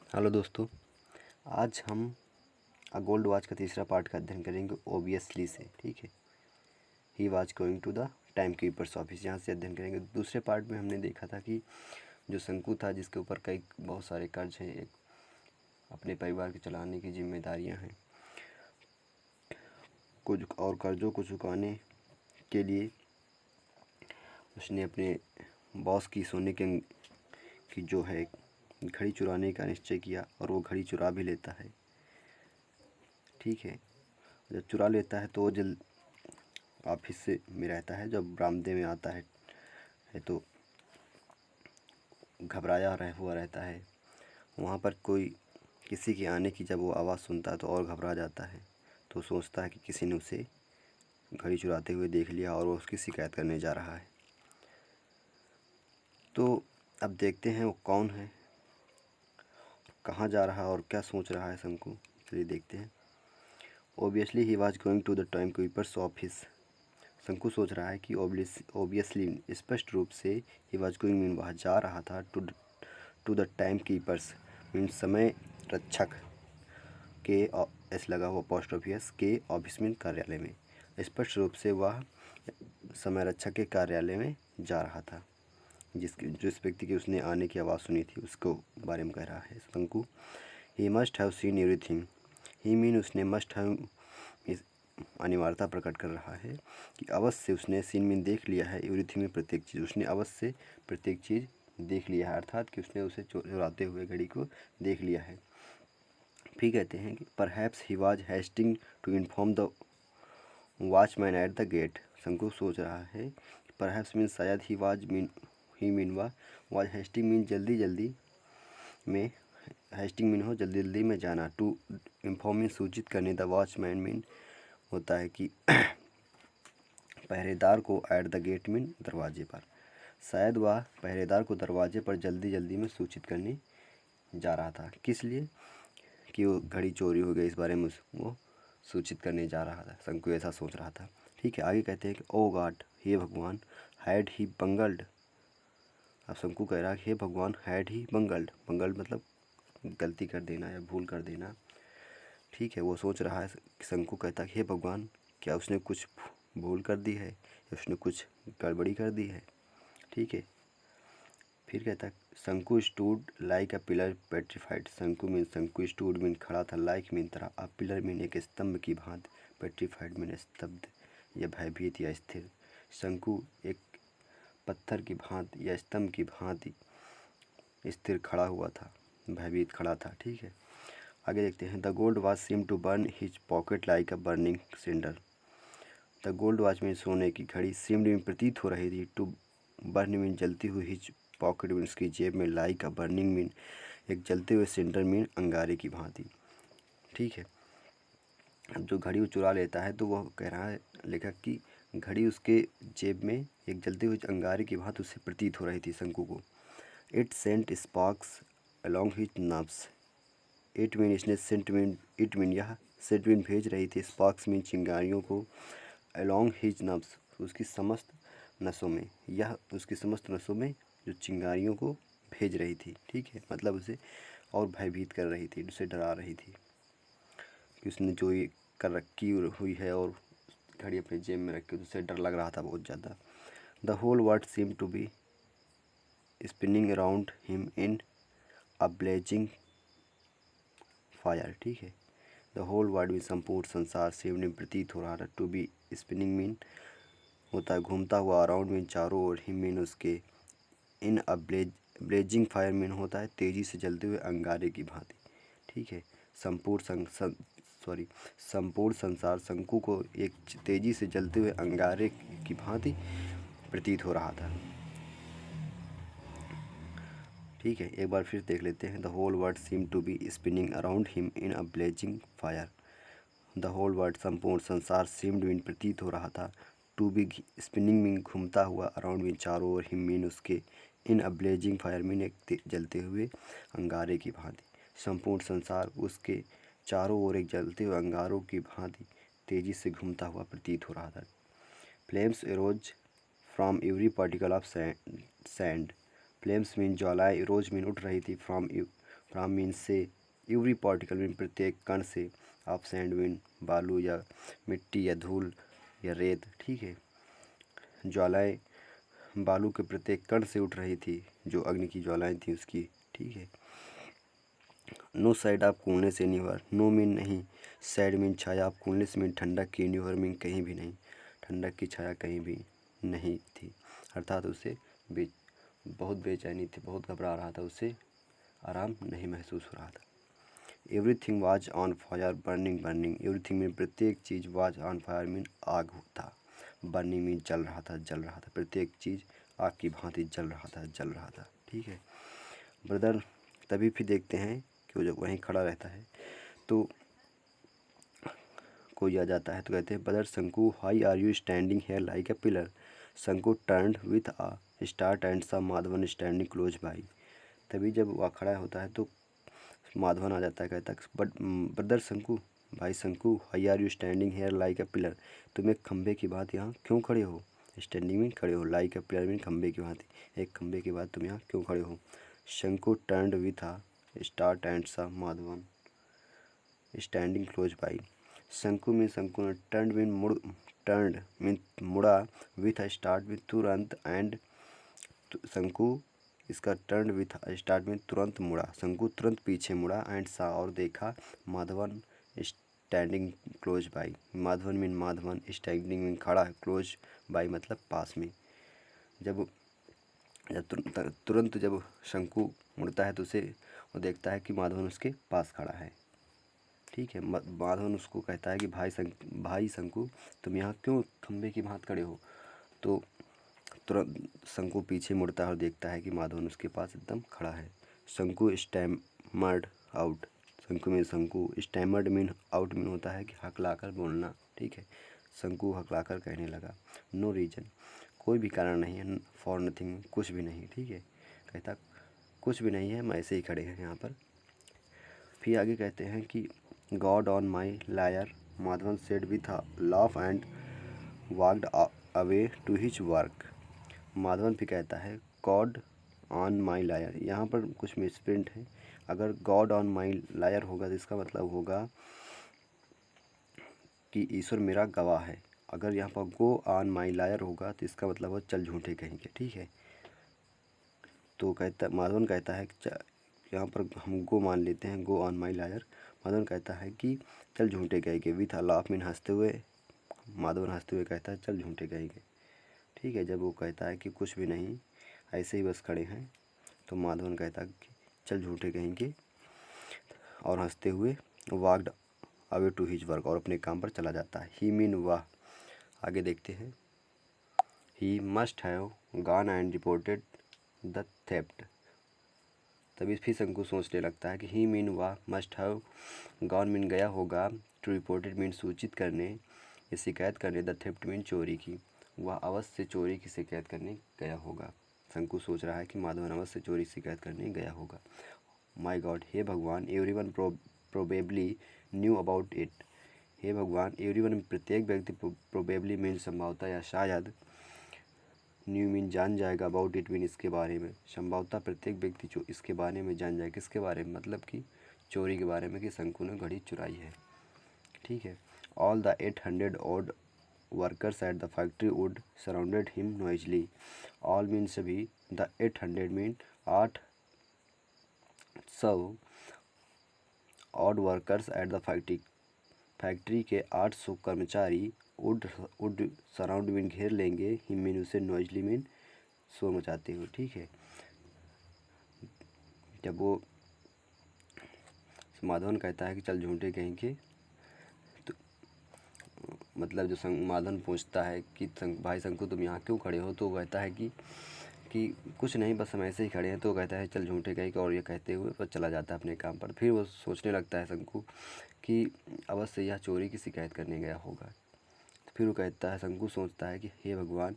Hello दोस्तों, आज हम गोल्ड वॉच का तीसरा पार्ट का अध्ययन करेंगे ओबियसली से। ठीक है, he was going to the time keeper's office, यहाँ से अध्ययन करेंगे। दूसरे पार्ट में हमने देखा था कि जो शंकु था, जिसके ऊपर कई बहुत सारे कर्ज हैं, एक अपने परिवार के चलाने की जिम्मेदारियाँ हैं, कुछ और कर्जों को चुकाने के लिए उसने अपने बॉस की सोने की जो है घड़ी चुराने का निश्चय किया, और वो घड़ी चुरा भी लेता है। ठीक है, जब चुरा लेता है तो वो जल्द ऑफिस से में रहता है। जब बरामदे में आता है तो घबराया हुआ रहता है। वहाँ पर कोई किसी के आने की जब वो आवाज़ सुनता है तो और घबरा जाता है। तो सोचता है कि किसी ने उसे घड़ी चुराते हुए देख लिया और वो उसकी शिकायत करने जा रहा है। तो अब देखते हैं वो कौन है, कहाँ जा रहा है और क्या सोच रहा है शंकु। चलिए देखते हैं। Obviously he was going to the time keeper's office. Shanku सोच रहा है कि ओबियसली स्पष्ट रूप से ही वॉज गोइंग मीन वह जा रहा था to the time keeper's mean समय रक्षक के एस लगा हुआ पोस्ट ऑफिस के ऑफिस मीन कार्यालय में। स्पष्ट रूप से वह समय रक्षक के कार्यालय में जा रहा था, जिस व्यक्ति की उसने आने की आवाज़ सुनी थी उसको बारे में कह रहा है शंकु। He must have seen everything. He mean उसने मस्ट हैव अनिवार्यता प्रकट कर रहा है कि अवश्य से उसने सीन मीन देख लिया है। एवरीथिंग में प्रत्येक चीज़, उसने अवश्य से प्रत्येक चीज़ देख लिया है, अर्थात कि उसने उसे चुराते हुए घड़ी को देख लिया है। फिर कहते हैं कि perhaps he was hasting to inform the watchman at the gate. Shanku सोच रहा है कि परहैप्स मीन शायद he mean was hasting mean जल्दी जल्दी में, हेस्टिंग मीन हो जल्दी जल्दी में जाना, टू इन्फॉर्म मीन सूचित करने, द वॉचमैन मीन होता है कि पहरेदार को, एट द गेट मीन दरवाजे पर। शायद वह पहरेदार को दरवाजे पर जल्दी जल्दी में सूचित करने जा रहा था। किस लिए? कि वो घड़ी चोरी हो गई, इस बारे में वो सूचित करने जा रहा था। शंकु ऐसा सोच रहा था। ठीक है, आगे कहते हैं कि ओ गॉड, हे भगवान, हैड ही बंगल्ड। अब शंकु कह रहा है हे भगवान, हैड ही बंगल्ड। बंगल्ड मतलब गलती कर देना या भूल कर देना। ठीक है, वो सोच रहा है। शंकु कहता है हे भगवान, क्या उसने कुछ भूल कर दी है या उसने कुछ गड़बड़ी कर दी है। ठीक है, फिर कहता है शंकु स्टूड लाइक अ पिलर पेट्रीफाइड। शंकु स्टूड मीन खड़ा था, लाइक मीन तरह, अ पिलर मीन एक स्तंभ की भांति, पेट्रीफाइड मीन स्तब्ध या भयभीत या स्थिर। शंकु एक पत्थर की भांति या स्तंभ की भांति स्थिर खड़ा हुआ था, भयभीत खड़ा था। ठीक है, आगे देखते हैं। The gold watch seem to burn his pocket like a burning cinder. The gold watch में सोने की घड़ी सीम्ड में प्रतीत हो रही थी, टू बर्न मीन जलती हुई, हिज पॉकेट में उसकी जेब में, लाइक अ बर्निंग मीन एक जलते हुए सिंडर मीन अंगारे की भांति। ठीक है, अब जो घड़ी वो चुरा लेता है तो वह कह रहा है लेखक की घड़ी उसके जेब में एक जलते हुए अंगारे की भांति उससे प्रतीत हो रही थी शंकु को। It sent sparks along his nerves. It mean इसने सेंट मीन, इट मीन यह सेंट मीन भेज रही थी, स्पार्क्स मीन चिंगारियों को, अलॉन्ग हिज नर्व्स उसकी समस्त नसों में, यह उसकी समस्त नसों में जो चिंगारियों को भेज रही थी। ठीक है, मतलब उसे और भयभीत कर रही थी, उसे डरा रही थी कि उसने जो ये कर रखी हुई है और घड़ी अपने जेब में रखी, उससे डर लग रहा था बहुत ज़्यादा। The whole world seem to be spinning around him in a blazing fire. ठीक है, द होल वर्ल्ड में संपूर्ण संसार सेवने प्रतीत हो रहा था, टू बी स्पिनिंग मीन होता है घूमता हुआ, अराउंड मीन चारों ओर, हिम मीन उसके, इन अ ब्लेजिंग फायर मीन होता है तेजी से जलते हुए अंगारे की भांति। ठीक है, संपूर्ण संसार शंकु को एक तेजी से जलते हुए अंगारे की भांति प्रतीत हो रहा था। ठीक है, एक बार फिर देख लेते हैं। The whole world seem to be spinning around him in a blazing fire. The whole world संपूर्ण संसार सीम्ड मीन प्रतीत हो रहा था, टू बी स्पिनिंग मीन घूमता हुआ, अराउंड मीन चारों ओर, हिम मीन उसके, इन अ ब्लेजिंग फायर मीन एक जलते हुए अंगारे की भांति। संपूर्ण संसार उसके चारों ओर एक जलते हुए अंगारों की भांति तेजी से घूमता हुआ प्रतीत हो रहा था। Flames arose from every particle of sand. Flames mean ज्वालाएँ, रोज मीन उठ रही थी, फ्रॉम मीन से, एवरी पार्टिकल मीन प्रत्येक कण से, ऑफ सैंड मीन बालू या मिट्टी या धूल या रेत, ठीक है। ज्वालाएँ बालू के प्रत्येक कण से उठ रही थी, जो अग्नि की ज्वालाएँ थी उसकी, ठीक है। No side of coolness anywhere, no mean नहीं, साइड मीन छाया, ऑफ कूलनेस मीन ठंडक की, एनीवेयर मीन कहीं भी नहीं, ठंडक की छाया कहीं भी नहीं थी। अर्थात उसे बहुत बेचैनी थी, बहुत घबरा रहा था, उसे आराम नहीं महसूस हो रहा था। Everything was on fire burning, burning everything mean प्रत्येक चीज़, वाज ऑन फायर मीन आग था, बर्निंग मीन जल रहा था, जल रहा था, प्रत्येक चीज़ आग की भांति जल रहा था, जल रहा था, ठीक है। ब्रदर तभी फिर देखते हैं कि वो जब वहीं खड़ा रहता है तो कोई आ जाता है तो कहते हैं, brother Shanku why are you standing here like a pillar. Shanku turned with a start and saw Madhavan standing close by. तभी जब वह खड़ा होता है तो माधवन आ जाता है, कहता है, बट ब्रदर शंकु, भाई Shanku, why are you standing here like a pillar, तुम एक खंबे की बात यहाँ क्यों खड़े हो। स्टैंडिंग में खड़े हो, लाइक ए पिलर में खंबे की बात, एक खंबे के बाद तुम यहाँ क्यों खड़े हो। Shanku turned with a start and saw Madhavan standing close by. Shanku में शंकु ने टर्न मीन मुड़, टर्न मीन मुड़ा, विथ स्टार्ट में तुरंत, एंड शंकु इसका टर्न विथ स्टार्ट में तुरंत मुड़ा, शंकु तुरंत पीछे मुड़ा, एंड सा और देखा, Madhavan standing close by, Madhavan mean Madhavan, standing mean खड़ा, क्लोज बाई मतलब पास में। जब तुरंत जब शंकु मुड़ता है तो उसे वो देखता है कि माधवन उसके पास खड़ा है, ठीक है। माधवन उसको कहता है कि भाई शंकु, तुम यहाँ क्यों खंबे की भांति खड़े हो। तो तुरंत शंकु पीछे मुड़ता है और देखता है कि माधवन उसके पास एकदम खड़ा है। शंकु स्टैमर्ड आउट, शंकु में शंकु, स्टैमर्ड मीन आउट मीन होता है कि हकलाकर बोलना, ठीक है। शंकु हकलाकर कहने लगा, नो रीजन, कोई भी कारण नहीं है, फॉर नथिंग, कुछ भी नहीं, ठीक है। कहता कुछ भी नहीं है, हम ऐसे ही खड़े हैं यहाँ पर। फिर आगे कहते हैं कि go on my liar, Madhavan said with a laugh and walked away to his work. Madhavan भी कहता है गॉड ऑन माई लायर, यहाँ पर कुछ मिसप्रिंट है। अगर गॉड ऑन माई लायर होगा तो इसका मतलब होगा कि ईश्वर मेरा गवाह है। अगर यहाँ पर गो ऑन माई लायर होगा तो इसका मतलब वो चल झूठे कहेंगे, ठीक है। तो माधवन कहता है कि यहाँ पर हम गो मान लेते हैं, go on my liar. Madhavan कहता है कि चल झूठे कहेंगे, विथ अ लाफ मीन हंसते हुए, माधवन हंसते हुए कहता है चल झूठे कहेंगे, ठीक है। जब वो कहता है कि कुछ भी नहीं, ऐसे ही बस खड़े हैं, तो माधवन कहता है कि चल झूठे कहेंगे, और हंसते हुए walked away to his work, और अपने काम पर चला जाता है। ही मीन वाह, आगे देखते हैं, he must have gone and reported the theft. तभी फिर शंकु सोचने लगता है कि ही मीन वाह, मस्ट हैव गॉन मीन गया होगा, टू रिपोर्टेड मीन सूचित करने, या शिकायत करने, द थेफ्ट मीन चोरी की, वह अवश्य चोरी की शिकायत करने गया होगा। शंकु सोच रहा है कि माधवन अवश्य चोरी की शिकायत करने गया होगा। माई गॉड, हे भगवान, everyone probably knew about it. हे भगवान, एवरीवन प्रत्येक व्यक्ति, प्रोबेबली मीन संभवतः या शायद, न्यू मीन जान जाएगा, अबाउट इट मीन इसके बारे में, संभवतः प्रत्येक व्यक्ति जो इसके बारे में जान जाए, किसके बारे में, मतलब कि चोरी के बारे में, कि शंकु ने घड़ी चुराई है, ठीक है। All the 800 odd workers at the factory would surrounded him noisily. All mean सभी, the 800 mean 800 odd workers at the factory, factory के 800 कर्मचारी, वुड सराउंड मीन घेर लेंगे, हिम मीन उसे, नॉइजली मीन शोर मचाते हुए, ठीक है। जब वो माधवन कहता है कि चल झूठे कहेंगे, तो मतलब जो माधवन पूछता है कि भाई शंकु तुम यहाँ क्यों खड़े हो, तो वो कहता है कि कुछ नहीं, बस हम ऐसे ही खड़े हैं। तो कहता है चल झूठे कहेंगे, और ये कहते हुए वो चला जाता है अपने काम पर। फिर वो सोचने लगता है शंकु कि अवश्य यह चोरी की शिकायत करने गया होगा। तो फिर वो कहता है, शंकु सोचता है कि हे भगवान,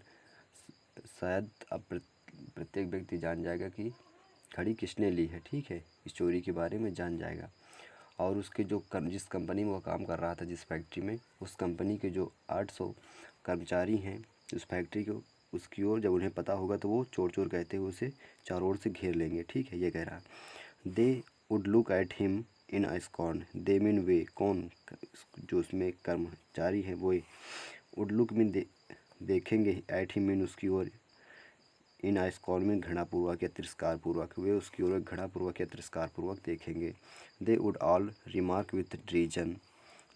शायद अब प्रत्येक व्यक्ति जान जाएगा कि घड़ी किसने ली है, ठीक है, इस चोरी के बारे में जान जाएगा। और उसके जो जिस कंपनी में वो काम कर रहा था, जिस फैक्ट्री में, उस कंपनी के जो 800 कर्मचारी हैं उस फैक्ट्री को, उसकी ओर जब उन्हें पता होगा तो वो चोर चोर कहते हुए उसे चारों ओर से घेर लेंगे, ठीक है, ये कह रहा। They would look at him in a scorn, they mean वे, कौन जो उसमें कर्मचारी है वो वुड लुक मीन देखेंगे, एट हिम मीन उसकी ओर, इन आ स्कॉर्न मीन घृणापूर्वक या तिरस्कारपूर्वक, वे उसकी ओर घृणापूर्वक या तिरस्कारपूर्वक देखेंगे। They would all remark with derision,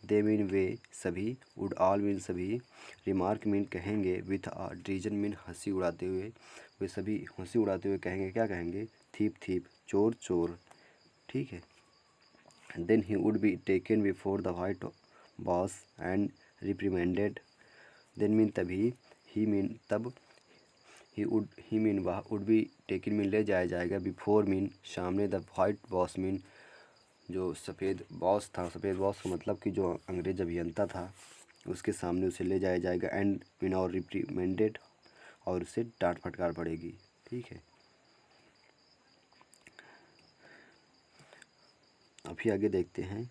they mean वे सभी, वुड ऑल मीन सभी, रिमार्क मीन कहेंगे, विथ ड्रीजन मीन हंसी उड़ाते हुए, वे सभी हंसी उड़ाते हुए कहेंगे, क्या कहेंगे, थीप थीप, चोर चोर, ठीक है। Then he would be taken before the white boss and reprimanded, then mean तभी, ही मीन तब, ही मीन वह, वुड बी टेकन मीन ले जाया जाएगा, बिफोर मीन सामने, द वाइट बॉस मीन जो सफ़ेद बॉस था, सफ़ेद बॉस का मतलब कि जो अंग्रेज अभियंता था उसके सामने उसे ले जाया जाएगा, एंड मीन और रिप्रीमेंडेड, और उसे डांट फटकार पड़ेगी, ठीक है। अभी आगे देखते हैं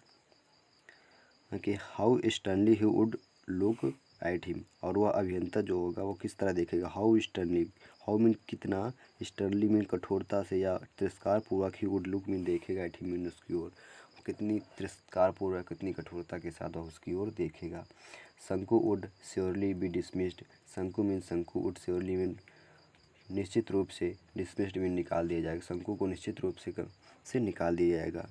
कि how sternly he would look at him, और वह अभियंता जो होगा वो किस तरह देखेगा, हाउ स्टर्नली, हाउ मीन कितना, स्टर्नली मीन कठोरता से या तिरस्कार पूर्वक, ही वुड लुक मीन देखेगा, एट हिम मीन उसकी ओर, कितनी तिरस्कार पूर्वक, कितनी कठोरता के साथ वह उसकी ओर देखेगा। शंकु वुड श्योरली बी डिसमिस्ड, शंकु मीन शंकु, वुड श्योरली मीन निश्चित रूप से, डिसमिस्ड मीन निकाल दिया जाएगा, शंकु को निश्चित रूप से निकाल दिया जाएगा।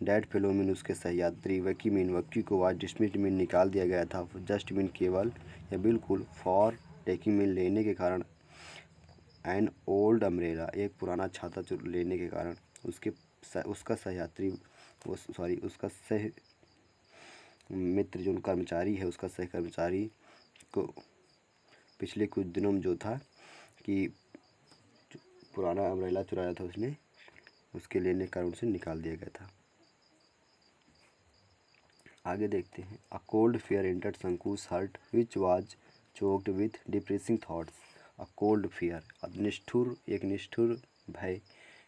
डैट फेलो मीन उसके सहयात्री, वकी मीन वक्की को वाज डिसमिस्ड मीन निकाल दिया गया था, जस्ट मीन केवल या बिल्कुल, फॉर टेकिंग मीन लेने के कारण, एन ओल्ड अम्ब्रेला एक पुराना छाता लेने के कारण, उसका सहयात्री, वो सॉरी उसका सह मित्र जो कर्मचारी है, उसका सह कर्मचारी को पिछले कुछ दिनों में जो था कि पुराना अम्ब्रेला चुराया था उसने, उसके लेने के कारण उसे निकाल दिया गया था। आगे देखते हैं। A cold fear entered Shanku's heart which was choked with depressing thoughts, a cold fear, एक निष्ठुर भय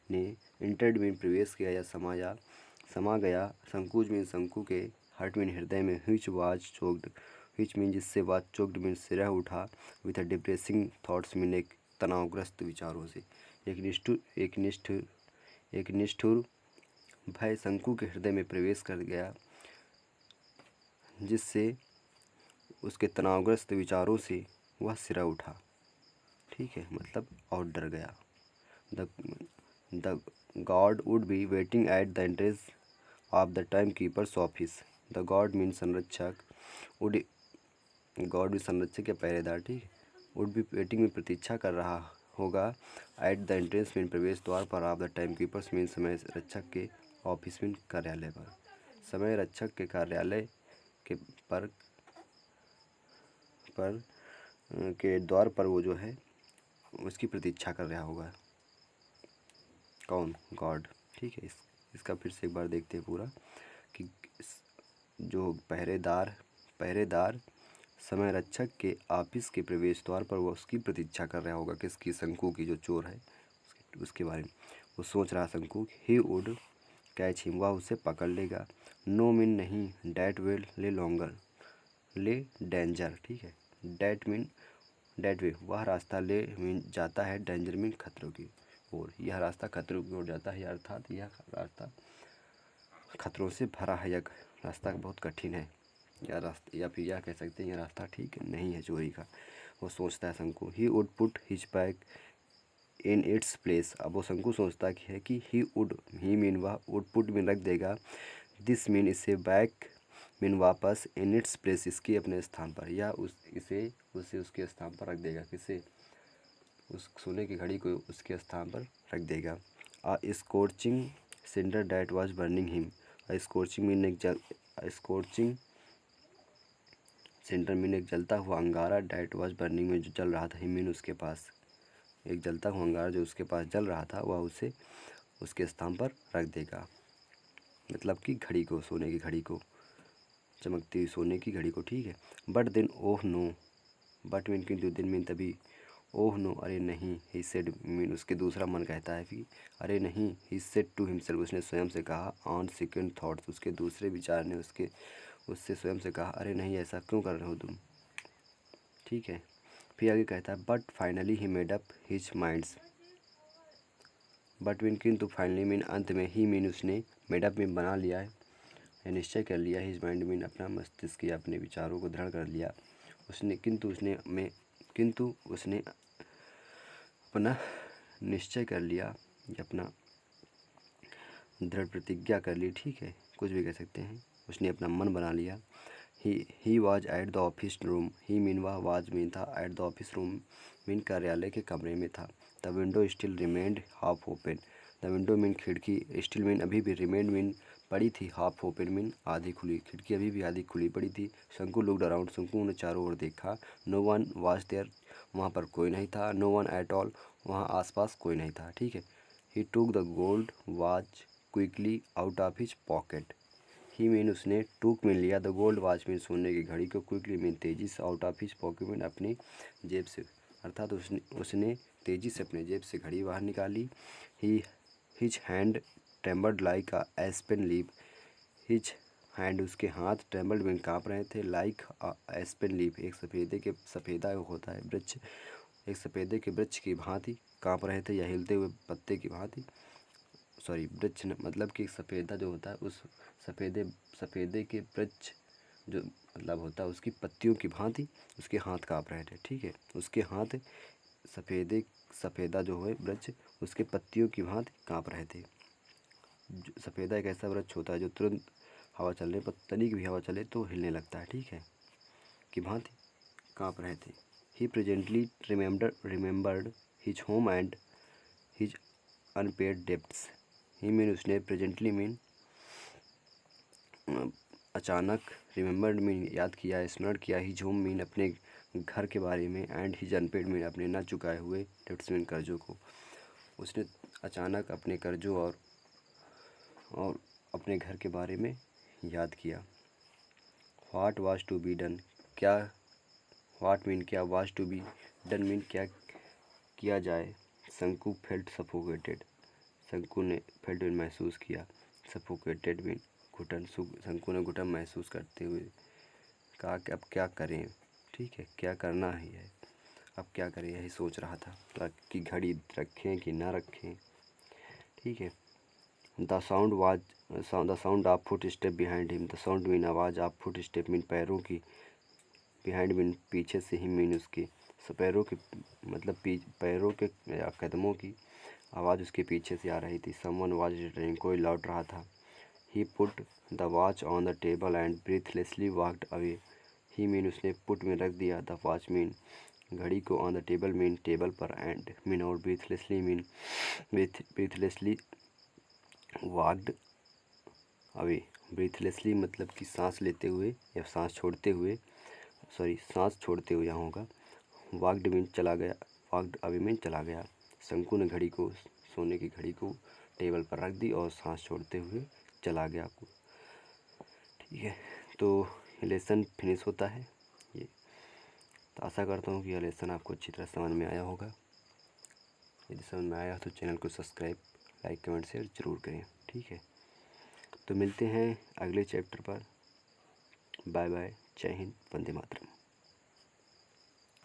ने एंटर्ड में प्रवेश किया या समा गया, शंकुज मीन शंकु के, हार्ट मीन हृदय में, विच वाज चोक्ड, विच मीन जिससे, वाज चोक्ड मीन सिरह उठा, with a depressing thoughts mean एक तनावग्रस्त विचारों से, एक निष्ठुर भय शंकु के हृदय में प्रवेश कर गया, जिससे उसके तनावग्रस्त विचारों से वह सिरा उठा, ठीक है, मतलब और डर गया। The God would be waiting at the entrance of the time keeper's office, the God mean संरक्षक, वुड, गॉड भी संरक्षक या पहरेदार, ठीक है, वुड बी वेटिंग में प्रतीक्षा कर रहा होगा, एट द एंट्रेंस मीन प्रवेश द्वार पर, of the time keeper's mean समय रक्षक के, ऑफिस मीन कार्यालय पर, समय रक्षक के कार्यालय के के द्वार पर वो जो है उसकी प्रतीक्षा कर रहा होगा, कौन, गॉड, ठीक है। इसका फिर से एक बार देखते हैं पूरा कि जो पहरेदार समय रक्षक के ऑफिस के प्रवेश द्वार पर वो उसकी प्रतीक्षा कर रहा होगा, किसकी, शंकु की, जो चोर है उसके बारे में वो सोच रहा शंकु। ही वुड कैच हिम, वह उसे पकड़ लेगा, नो मीन नहीं, डैट विल ले लॉन्गर, ले डेंजर, ठीक है, डैट वे वह रास्ता, ले मीन जाता है, डेंजर मीन खतरों की ओर, यह रास्ता खतरों की ओर जाता है, अर्थात यह रास्ता खतरों से भरा है, यह रास्ता बहुत कठिन है, यह रास्ता, या फिर यह कह सकते हैं यह रास्ता ठीक नहीं है चोरी का, वो सोचता है शंकु। He would put his bag in its place, अब वो शंकु सोचता है कि ही मीन वह, वुड पुट मीन रख देगा, दिस मीन इसे, बैक मीन वापस, इन इट्स प्लेस इसके अपने स्थान पर, या उसे उसके स्थान पर रख देगा, किसे, उस सोने की घड़ी को उसके स्थान पर रख देगा। A scorching cinder that was burning him, scorching mean scorching centre mean एक जलता हुआ अंगारा, डैट वाज बर्निंग में जो जल रहा था, हिम मीन उसके पास, एक जलता हुआ अंगारा जो उसके पास जल रहा था, वह उसे उसके स्थान पर रख देगा, मतलब कि घड़ी को, सोने की घड़ी को, चमकती हुई सोने की घड़ी को, ठीक है। But then oh no, but mean किंतु, दिन मीन तभी, ओह नो अरे नहीं, ही सेड मीन उसके दूसरा मन कहता है कि अरे नहीं, ही सेड टू हिमसेल्फ उसने स्वयं से कहा, ऑन सेकेंड थॉट्स उसके दूसरे विचार ने उससे स्वयं से कहा, अरे नहीं ऐसा क्यों कर रहे हो तुम, ठीक है। फिर आगे कहता है, but finally he made up his minds, but mean किंतु फाइनली मीन अंत में ही मीन उसने मेडअप में बना लिया है, निश्चय कर लिया। हिज माइंड मीन अपना मस्तिष्क या अपने विचारों को दृढ़ कर लिया उसने, किंतु उसने अपना निश्चय कर लिया या अपना दृढ़ प्रतिज्ञा कर ली, ठीक है, कुछ भी कह सकते हैं। उसने अपना मन बना लिया। He was at the office room, he mean वह वाज मीन था, at the office room mean कार्यालय के कमरे में था। The window still remained half open, the window mean खिड़की, स्टिल मीन अभी भी, रिमेंड मीन पड़ी थी, हाफ ओपन मीन आधी खुली, खिड़की अभी भी आधी खुली पड़ी थी। शंकु लुक्ड अराउंड, शंकु ने चारों ओर देखा। नो वन वाज देयर, वहाँ पर कोई नहीं था। नो वन एट ऑल, वहाँ आसपास कोई नहीं था, ठीक है। He took the gold watch quickly out of his pocket, he mean उसने टूक में लिया, द गोल्ड वॉच मीन सोने की घड़ी को, क्विकली मीन तेजी से, out of his pocket mean अपनी जेब से, अर्थात उसने तेजी से अपने जेब से घड़ी बाहर निकाली। He his hand trembled like a aspen leaf, his hand उसके हाथ ट्रेम्बल्ड में काँप रहे थे, लाइक अ एस्पेन लीफ, एक सफ़ेदा होता है वृक्ष, एक सफ़ेदे के वृक्ष की भांति काँप रहे थे या हिलते हुए पत्ते की भांति, सॉरी वृक्ष मतलब कि सफ़ेदा जो होता है उस सफ़ेदे के वृक्ष जो मतलब होता है उसकी पत्तियों की भांति उसके हाथ काँप रहे थे, ठीक है। उसके हाथ सफ़ेदा जो है वृक्ष उसके पत्तियों की भांति काँप रहे थे। सफ़ेदा एक ऐसा वृक्ष होता है जो तुरंत हवा चलने पर, तनिक भी हवा चले तो हिलने लगता है, ठीक है, की भांति काँप रहे थे। He presently remembered his home and his unpaid debts, he mean उसने प्रेजेंटली मीन अचानक, रिमेंबर्ड मीन याद किया, स्मरण किया, हिज होम मीन अपने घर के बारे में, एंड हिज अनपेड मीन अपने न चुकाए हुए डेब्ट्स मीन कर्जों को। उसने अचानक अपने कर्जों और अपने घर के बारे में याद किया। What was to be done, क्या, व्हाट मीन क्या, was to be done mean क्या किया जाए। शंकु फेल्ट सफोकेटेड, शंकु ने फेल्ट मीन महसूस किया, सफोकेटेड मीन घुटन, शंकु ने घुटन महसूस करते हुए कहा कि अब क्या करें, ठीक है, क्या करना ही है, अब क्या करें, यही सोच रहा था कि घड़ी रखें कि ना रखें, ठीक है। The sound of foot step behind him, the sound mean आवाज़, ऑफ फुट स्टेप मीन पैरों की, बिहाइंड मीन पीछे से, ही मीन उसके, पैरों के मतलब पैरों के या कदमों की आवाज़ उसके पीछे से आ रही थी। समवन वाज रिटर्निंग, कोई लौट रहा था। He put the watch on the table and breathlessly walked away, he mean उसने पुट में रख दिया, द वॉच मीन घड़ी को, on the table mean table पर, एंड मीन और breathlessly mean breathlessly walked away, breathlessly मतलब कि सांस लेते हुए या सांस छोड़ते हुए, सॉरी सांस छोड़ते हुए यहाँ होगा। वॉकड मीन चला गया, वॉकड अवे मीन चला गया। शंकु ने घड़ी को, सोने की घड़ी को टेबल पर रख दी और सांस छोड़ते हुए चला गया, ठीक है। तो लेसन फिनिश होता है ये। तो आशा करता हूँ कि यह लेसन आपको अच्छी तरह समझ में आया होगा। यदि समझ में आया तो चैनल को सब्सक्राइब, लाइक, कमेंट, शेयर ज़रूर करें, ठीक है। तो मिलते हैं अगले चैप्टर पर। बाय बाय, जय हिंद, वंदे मातरम।